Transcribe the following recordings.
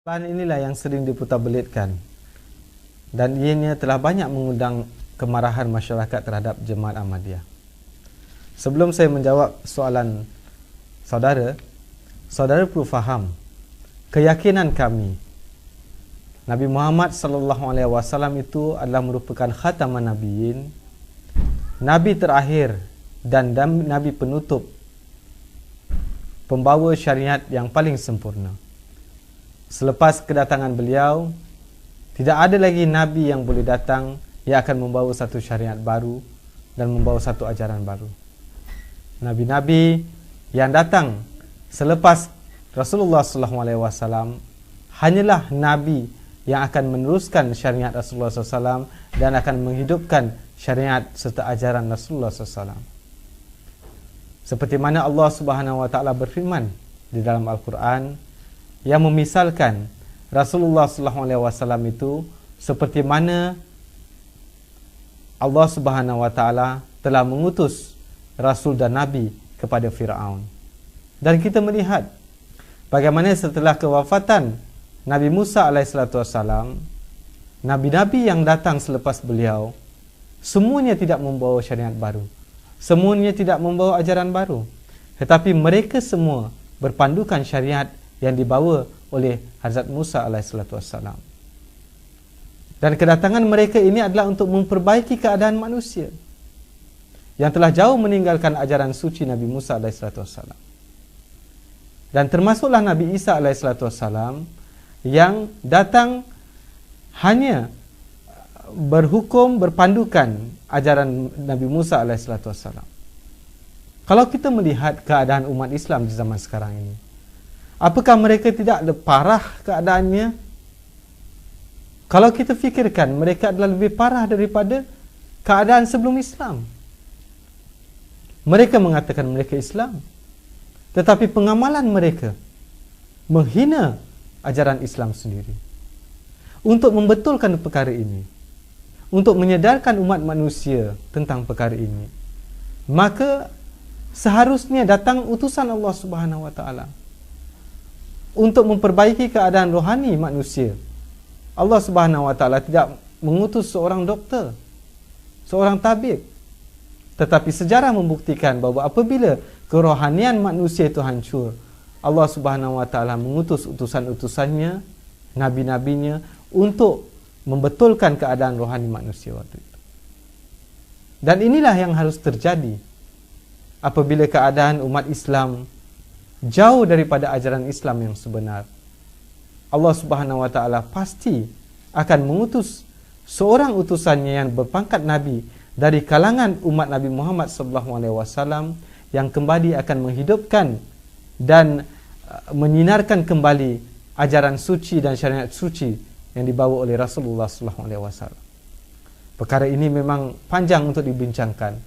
Plan inilah yang sering diputarbelitkan dan ianya telah banyak mengundang kemarahan masyarakat terhadap Jemaat Ahmadiyah. Sebelum saya menjawab soalan saudara, saudara perlu faham keyakinan kami Nabi Muhammad sallallahu alaihi wasallam itu adalah merupakan khataman nabiyyin, nabi terakhir dan nabi penutup, pembawa syariat yang paling sempurna. Selepas kedatangan beliau, tidak ada lagi nabi yang boleh datang yang akan membawa satu syariat baru dan membawa satu ajaran baru. Nabi-nabi yang datang selepas Rasulullah SAW hanyalah nabi yang akan meneruskan syariat Rasulullah SAW dan akan menghidupkan syariat serta ajaran Rasulullah SAW. Seperti mana Allah Subhanahu Wa Taala berfirman di dalam Al-Quran yang memisalkan Rasulullah SAW itu seperti mana Allah Subhanahu Wa Taala telah mengutus Rasul dan Nabi kepada Fir'aun. Dan kita melihat bagaimana setelah kewafatan Nabi Musa AS, nabi-nabi yang datang selepas beliau semuanya tidak membawa syariat baru, semuanya tidak membawa ajaran baru, tetapi mereka semua berpandukan syariat yang dibawa oleh Hazrat Musa AS. Dan kedatangan mereka ini adalah untuk memperbaiki keadaan manusia yang telah jauh meninggalkan ajaran suci Nabi Musa AS. Dan termasuklah Nabi Isa AS yang datang hanya berhukum, berpandukan ajaran Nabi Musa AS. Kalau kita melihat keadaan umat Islam di zaman sekarang ini, apakah mereka tidak parah keadaannya? Kalau kita fikirkan, mereka adalah lebih parah daripada keadaan sebelum Islam. Mereka mengatakan mereka Islam, tetapi pengamalan mereka menghina ajaran Islam sendiri. Untuk membetulkan perkara ini, untuk menyedarkan umat manusia tentang perkara ini, maka seharusnya datang utusan Allah Subhanahu Wa Taala untuk memperbaiki keadaan rohani manusia. Allah Subhanahu Wa Taala tidak mengutus seorang doktor, seorang tabib, tetapi sejarah membuktikan bahawa apabila kerohanian manusia itu hancur, Allah Subhanahu Wa Taala mengutus utusan-utusannya, nabi-nabinya untuk membetulkan keadaan rohani manusia waktu itu. Dan inilah yang harus terjadi apabila keadaan umat Islam jauh daripada ajaran Islam yang sebenar. Allah Subhanahu Wa Taala pasti akan mengutus seorang utusannya yang berpangkat nabi dari kalangan umat Nabi Muhammad SAW yang kembali akan menghidupkan dan menyinarkan kembali ajaran suci dan syariat suci yang dibawa oleh Rasulullah SAW. Perkara ini memang panjang untuk dibincangkan.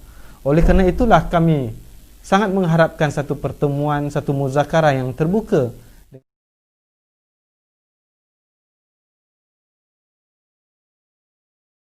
Oleh kerana itulah kami sangat mengharapkan satu pertemuan, satu muzakarah yang terbuka